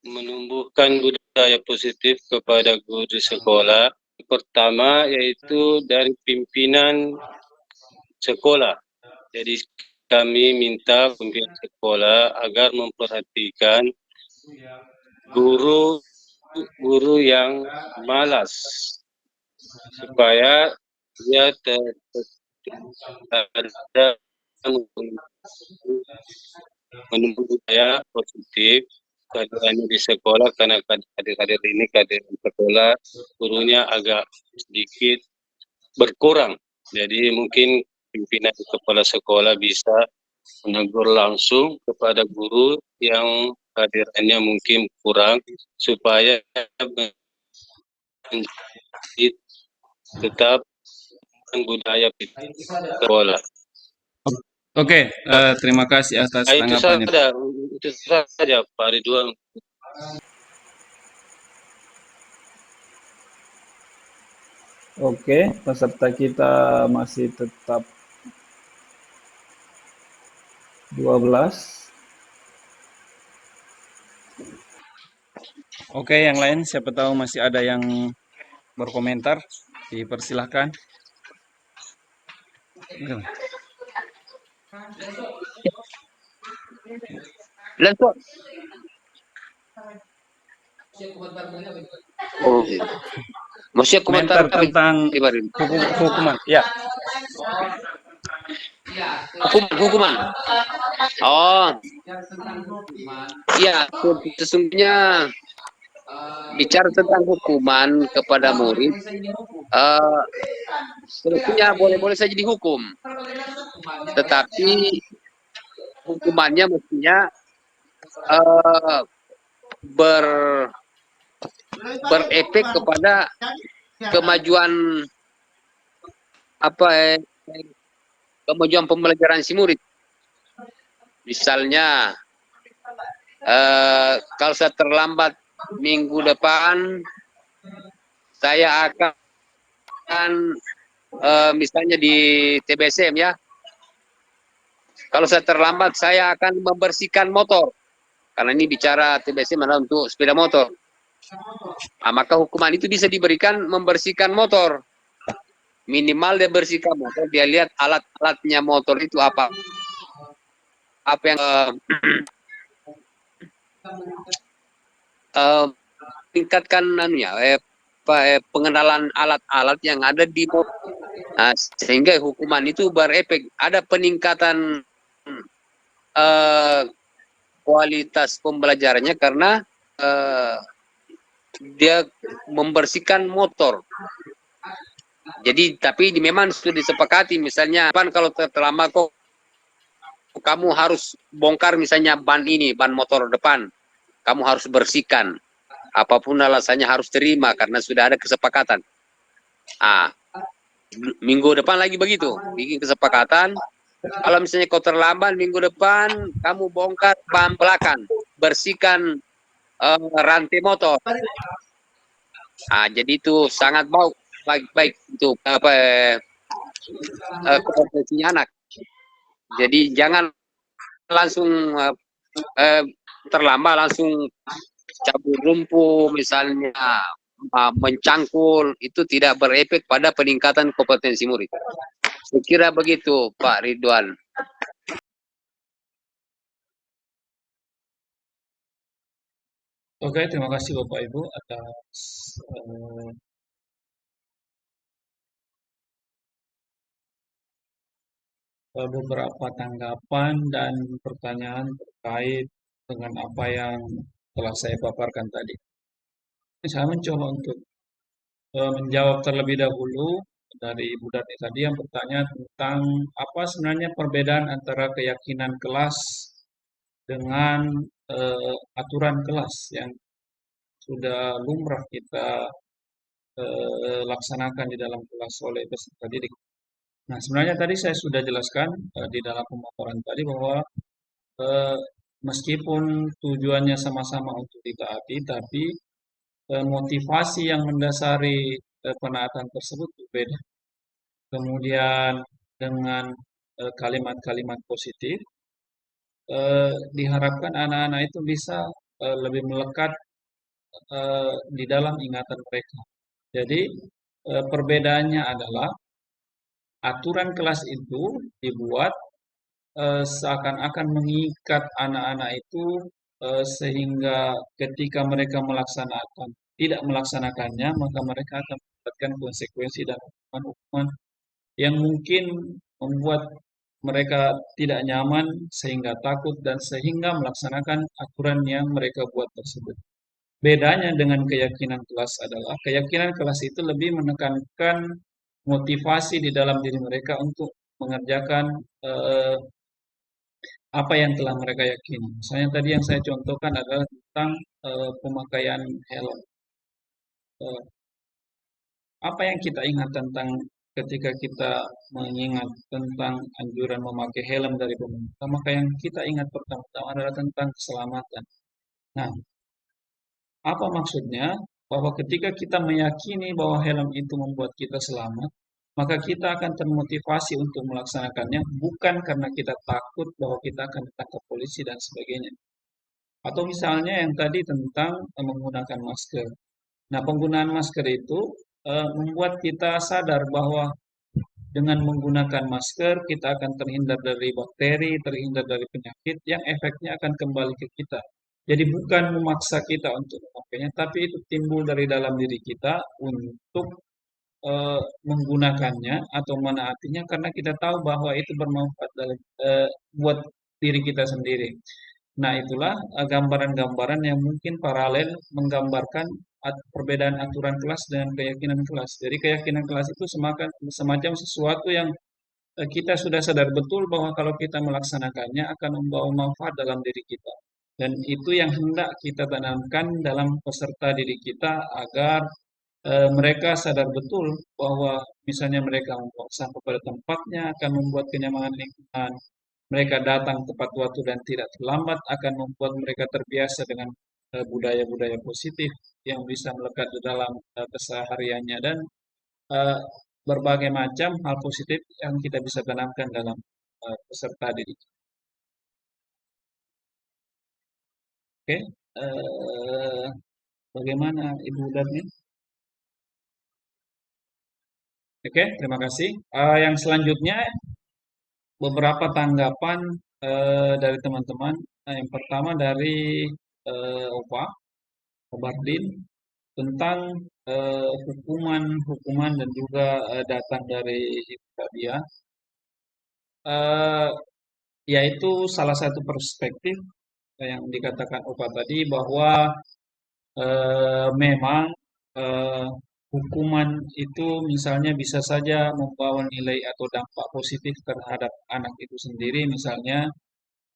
menumbuhkan budaya positif kepada guru di sekolah. Pertama yaitu dari pimpinan sekolah. Jadi kami minta pimpinan sekolah agar memperhatikan guru yang malas supaya dia ada menumbuh budaya positif kehadirannya di sekolah, karena hadir ini kehadiran sekolah gurunya agak sedikit berkurang. Jadi mungkin pimpinan kepala sekolah bisa menegur langsung kepada guru yang kehadirannya mungkin kurang supaya tetap budaya sekolah. Oke, terima kasih atas tanggapannya. Itu saja Pak Ridwan. Oke, peserta kita masih tetap 12. Oke, yang lain siapa tahu masih ada yang berkomentar, dipersilahkan. Lanjut. Oh, masih komentar tentang hukuman. Ya. Hukuman. Oh, iya, sesungguhnya bicara tentang hukuman kepada murid, sebetulnya boleh-boleh saja dihukum, tetapi hukumannya mestinya berefek kepada kemajuan kemajuan pembelajaran si murid. Misalnya kalau saya terlambat minggu depan, saya akan misalnya di TBSM ya, kalau saya terlambat saya akan membersihkan motor, karena ini bicara TBSM adalah untuk sepeda motor. Nah, maka hukuman itu bisa diberikan membersihkan motor. Minimal dia bersihkan motor, dia lihat alat-alatnya motor itu apa yang tingkatkan pengenalan alat-alat yang ada di motor. Nah, sehingga hukuman itu berefek, ada peningkatan kualitas pembelajarannya karena dia membersihkan motor. Jadi tapi memang sudah disepakati, misalnya kalau terlambat kok kamu harus bongkar misalnya ban motor depan, kamu harus bersihkan, apapun alasannya harus terima karena sudah ada kesepakatan. Minggu depan lagi begitu, bikin kesepakatan. Kalau misalnya kau terlambat minggu depan, kamu bongkar ban belakang, bersihkan rantai motor. Nah, jadi itu sangat baik untuk kompetensinya anak. Jadi jangan langsung terlambat langsung cabut rumput misalnya, mencangkul, itu tidak berefek pada peningkatan kompetensi murid. Saya kira begitu, Pak Ridwan. Oke, terima kasih Bapak Ibu atas beberapa tanggapan dan pertanyaan terkait dengan apa yang telah saya paparkan tadi. Saya mencoba untuk menjawab terlebih dahulu dari Ibu Dati tadi yang bertanya tentang apa sebenarnya perbedaan antara keyakinan kelas dengan aturan kelas yang sudah lumrah kita laksanakan di dalam kelas oleh peserta didik. Nah, sebenarnya tadi saya sudah jelaskan di dalam pemaparan tadi bahwa meskipun tujuannya sama-sama untuk ditaati, tapi motivasi yang mendasari penaatan tersebut berbeda. Kemudian dengan kalimat-kalimat positif, diharapkan anak-anak itu bisa lebih melekat di dalam ingatan mereka. Jadi perbedaannya adalah aturan kelas itu dibuat seakan-akan mengikat anak-anak itu sehingga ketika mereka tidak melaksanakannya, maka mereka akan mendapatkan konsekuensi dan hukuman-hukuman yang mungkin membuat mereka tidak nyaman sehingga takut dan sehingga melaksanakan aturan yang mereka buat tersebut. Bedanya dengan keyakinan kelas adalah keyakinan kelas itu lebih menekankan motivasi di dalam diri mereka untuk mengerjakan apa yang telah mereka yakini. Misalnya tadi yang saya contohkan adalah tentang pemakaian helm. Apa yang kita ingat tentang ketika kita mengingat tentang anjuran memakai helm dari pemerintah, maka yang kita ingat pertama-tama adalah tentang keselamatan. Nah, apa maksudnya? Bahwa ketika kita meyakini bahwa helm itu membuat kita selamat, maka kita akan termotivasi untuk melaksanakannya bukan karena kita takut bahwa kita akan ditangkap polisi dan sebagainya. Atau misalnya yang tadi tentang menggunakan masker. Nah, penggunaan masker itu membuat kita sadar bahwa dengan menggunakan masker kita akan terhindar dari bakteri, terhindar dari penyakit yang efeknya akan kembali ke kita. Jadi bukan memaksa kita untuk memakainya, tapi itu timbul dari dalam diri kita untuk menggunakannya atau menaatinya karena kita tahu bahwa itu bermanfaat buat diri kita sendiri. Nah, itulah gambaran-gambaran yang mungkin paralel menggambarkan perbedaan aturan kelas dengan keyakinan kelas. Jadi keyakinan kelas itu semacam sesuatu yang kita sudah sadar betul bahwa kalau kita melaksanakannya akan membawa manfaat dalam diri kita. Dan itu yang hendak kita tanamkan dalam peserta didik kita agar mereka sadar betul bahwa misalnya mereka membuang sampah pada tempatnya akan membuat kenyamanan lingkungan. Mereka datang tepat waktu dan tidak terlambat akan membuat mereka terbiasa dengan budaya-budaya positif yang bisa melekat di dalam kesehariannya dan berbagai macam hal positif yang kita bisa tanamkan dalam peserta didik. Oke, bagaimana Ibu Darni? Oke, terima kasih. Yang selanjutnya beberapa tanggapan dari teman-teman. Yang pertama dari Opa Bardin tentang hukuman dan juga datang dari Ibu Fadia, yaitu salah satu perspektif yang dikatakan Opa tadi bahwa memang hukuman itu misalnya bisa saja membawa nilai atau dampak positif terhadap anak itu sendiri. Misalnya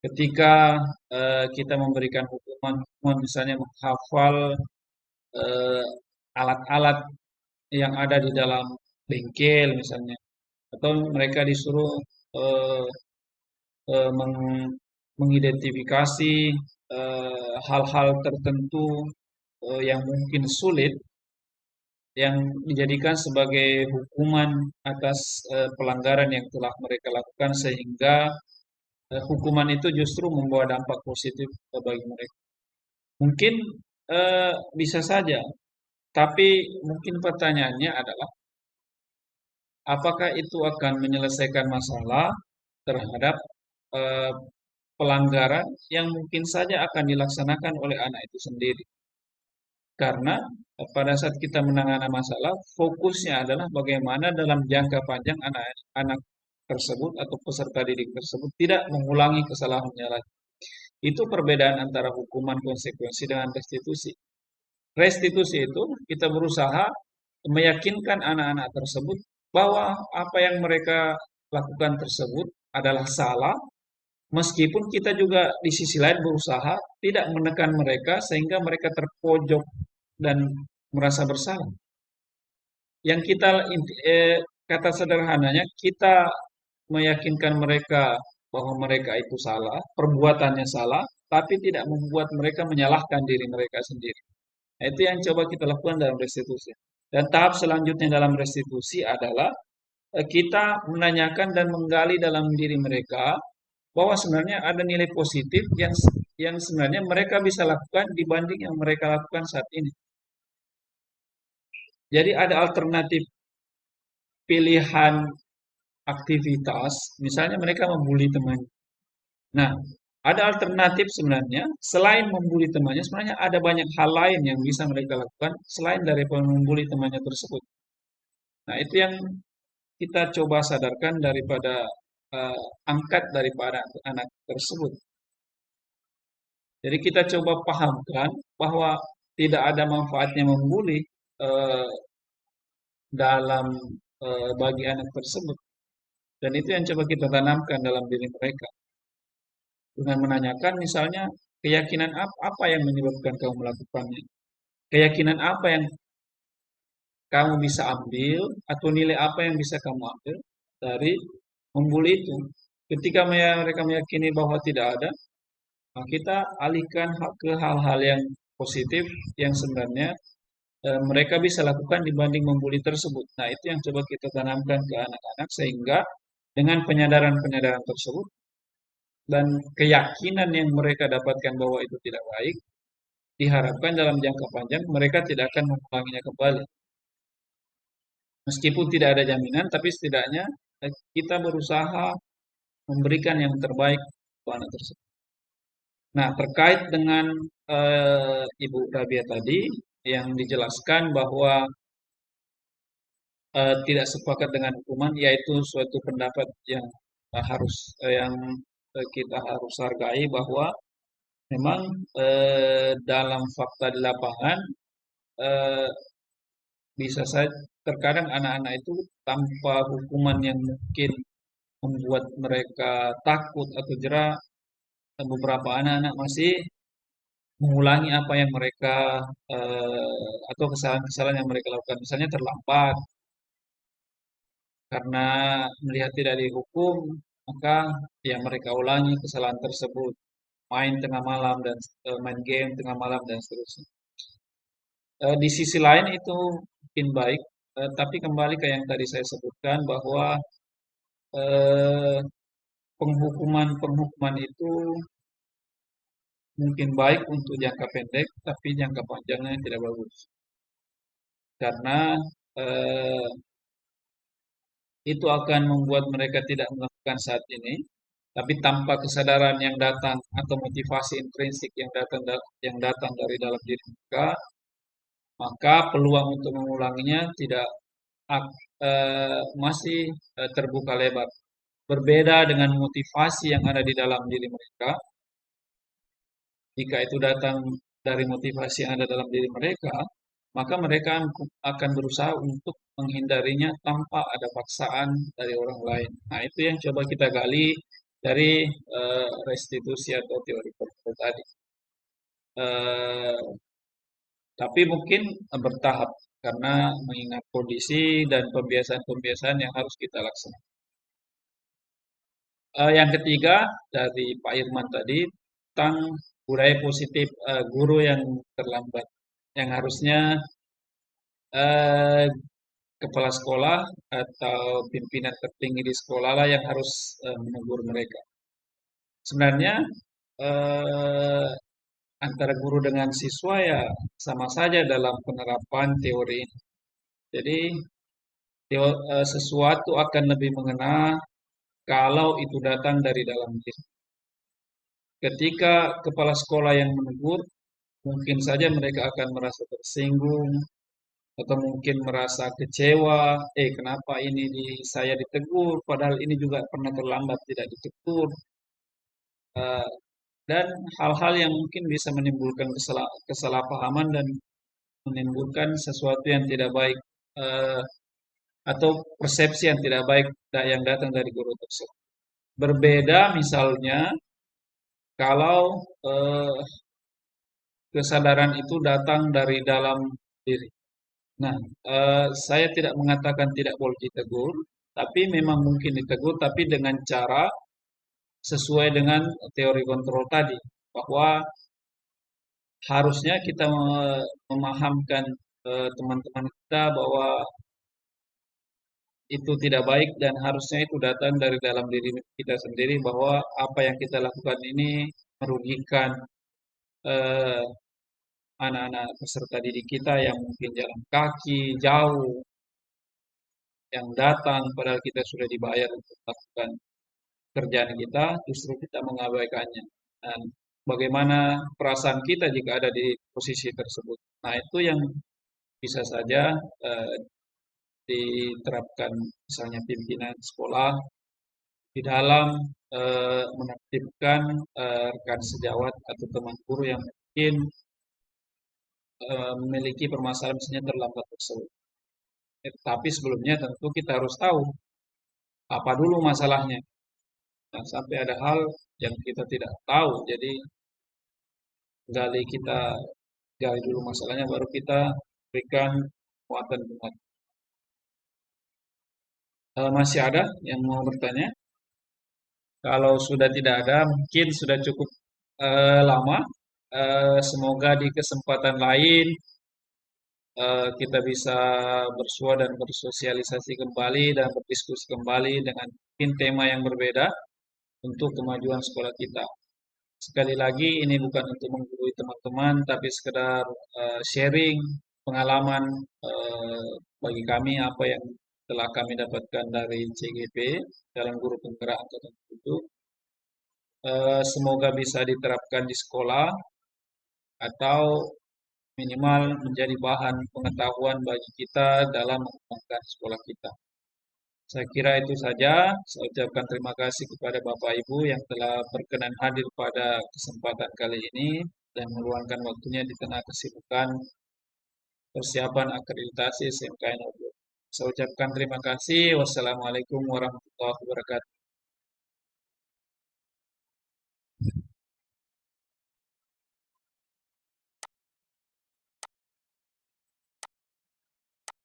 ketika kita memberikan hukuman misalnya menghafal alat-alat yang ada di dalam bengkel misalnya, atau mereka disuruh mengidentifikasi hal-hal tertentu yang mungkin sulit yang dijadikan sebagai hukuman atas pelanggaran yang telah mereka lakukan sehingga hukuman itu justru membawa dampak positif bagi mereka. Mungkin bisa saja, tapi mungkin pertanyaannya adalah apakah itu akan menyelesaikan masalah terhadap eh, pelanggaran yang mungkin saja akan dilaksanakan oleh anak itu sendiri. Karena pada saat kita menangani masalah, fokusnya adalah bagaimana dalam jangka panjang anak-anak tersebut atau peserta didik tersebut tidak mengulangi kesalahannya lagi. Itu perbedaan antara hukuman konsekuensi dengan restitusi. Restitusi itu kita berusaha meyakinkan anak-anak tersebut bahwa apa yang mereka lakukan tersebut adalah salah, meskipun kita juga di sisi lain berusaha tidak menekan mereka sehingga mereka terpojok dan merasa bersalah. Yang kita kata sederhananya kita meyakinkan mereka bahwa mereka itu salah, perbuatannya salah, tapi tidak membuat mereka menyalahkan diri mereka sendiri. Nah, itu yang coba kita lakukan dalam restitusi. Dan tahap selanjutnya dalam restitusi adalah kita menanyakan dan menggali dalam diri mereka bahwa sebenarnya ada nilai positif yang sebenarnya mereka bisa lakukan dibanding yang mereka lakukan saat ini. Jadi ada alternatif pilihan aktivitas, misalnya mereka membuli teman. Nah, ada alternatif sebenarnya selain membuli temannya, sebenarnya ada banyak hal lain yang bisa mereka lakukan selain daripada membuli temannya tersebut. Nah, itu yang kita coba sadarkan daripada angkat daripada anak tersebut. Jadi kita coba pahamkan bahwa tidak ada manfaatnya membuli dalam bagi anak tersebut. Dan itu yang coba kita tanamkan dalam diri mereka. Dengan menanyakan misalnya keyakinan apa yang menyebabkan kamu melakukannya. Keyakinan apa yang kamu bisa ambil atau nilai apa yang bisa kamu ambil dari membuli itu. Ketika mereka meyakini bahwa tidak ada, kita alihkan ke hal-hal yang positif yang sebenarnya mereka bisa lakukan dibanding membuli tersebut. Nah, itu yang coba kita tanamkan ke anak-anak sehingga dengan penyadaran-penyadaran tersebut dan keyakinan yang mereka dapatkan bahwa itu tidak baik, diharapkan dalam jangka panjang mereka tidak akan mengulanginya kembali. Meskipun tidak ada jaminan, tapi setidaknya kita berusaha memberikan yang terbaik untuk anak tersebut. Nah, terkait dengan Ibu Rabia tadi yang dijelaskan bahwa tidak sepakat dengan hukuman, yaitu suatu pendapat yang kita harus hargai bahwa memang dalam fakta di lapangan bisa saja terkadang anak-anak itu tanpa hukuman yang mungkin membuat mereka takut atau jera, beberapa anak-anak masih mengulangi apa yang mereka atau kesalahan-kesalahan yang mereka lakukan, misalnya terlambat karena melihat tidak dihukum, maka ya mereka ulangi kesalahan tersebut, main tengah malam dan main game tengah malam dan seterusnya. Di sisi lain itu mungkin baik, tapi kembali ke yang tadi saya sebutkan bahwa penghukuman itu mungkin baik untuk jangka pendek, tapi jangka panjangnya tidak bagus. Karena itu akan membuat mereka tidak melakukan saat ini, tapi tanpa kesadaran yang datang atau motivasi intrinsik yang datang dari dalam diri mereka, maka peluang untuk mengulanginya tidak masih terbuka lebar. Berbeda dengan motivasi yang ada di dalam diri mereka, jika itu datang dari motivasi yang ada dalam diri mereka, maka mereka akan berusaha untuk menghindarinya tanpa ada paksaan dari orang lain. Nah, itu yang coba kita gali dari restitusi atau teori kontrol tadi. Tapi mungkin bertahap karena mengingat kondisi dan pembiasaan-pembiasaan yang harus kita laksanakan. Yang ketiga dari Pak Irman tadi tentang budaya positif guru yang terlambat, yang harusnya eh, kepala sekolah atau pimpinan tertinggi di sekolah lah yang harus menegur mereka. Sebenarnya eh, antara guru dengan siswa ya sama saja dalam penerapan teori ini. Jadi sesuatu akan lebih mengena kalau itu datang dari dalam diri. Ketika kepala sekolah yang menegur, mungkin saja mereka akan merasa tersinggung atau mungkin merasa kecewa. Kenapa ini saya ditegur, padahal ini juga pernah terlambat tidak ditegur. Eh, dan hal-hal yang mungkin bisa menimbulkan kesalahpahaman dan menimbulkan sesuatu yang tidak baik eh, atau persepsi yang tidak baik yang datang dari guru tersebut. Berbeda misalnya kalau kesadaran itu datang dari dalam diri. Nah, saya tidak mengatakan tidak boleh ditegur, tapi memang mungkin ditegur, tapi dengan cara sesuai dengan teori kontrol tadi, bahwa harusnya kita memahamkan teman-teman kita bahwa itu tidak baik dan harusnya itu datang dari dalam diri kita sendiri bahwa apa yang kita lakukan ini merugikan eh, anak-anak peserta didik kita yang mungkin jalan kaki jauh, yang datang padahal kita sudah dibayar untuk melakukan kerjaan kita, justru kita mengabaikannya. Dan bagaimana perasaan kita jika ada di posisi tersebut. Nah, itu yang bisa saja diterapkan misalnya pimpinan sekolah di dalam menertibkan rekan sejawat atau teman guru yang mungkin memiliki permasalahan misalnya terlambat tersebut. Tapi sebelumnya tentu kita harus tahu apa dulu masalahnya. Nah, sampai ada hal yang kita tidak tahu, jadi kita gali dulu masalahnya, baru kita berikan penguatan. Masih ada yang mau bertanya? Kalau sudah tidak ada, mungkin sudah cukup lama. Semoga di kesempatan lain kita bisa bersua dan bersosialisasi kembali dan berdiskusi kembali dengan mungkin tema yang berbeda untuk kemajuan sekolah kita. Sekali lagi ini bukan untuk menggurui teman-teman, tapi sekedar sharing pengalaman bagi kami apa yang telah kami dapatkan dari CGP dalam guru penggerak angkatan 7. Semoga bisa diterapkan di sekolah atau minimal menjadi bahan pengetahuan bagi kita dalam mengembangkan sekolah kita. Saya kira itu saja. Saya ucapkan terima kasih kepada Bapak Ibu yang telah berkenan hadir pada kesempatan kali ini dan meluangkan waktunya di tengah kesibukan persiapan akreditasi SMKN. Saya ucapkan terima kasih. Wassalamualaikum warahmatullahi wabarakatuh.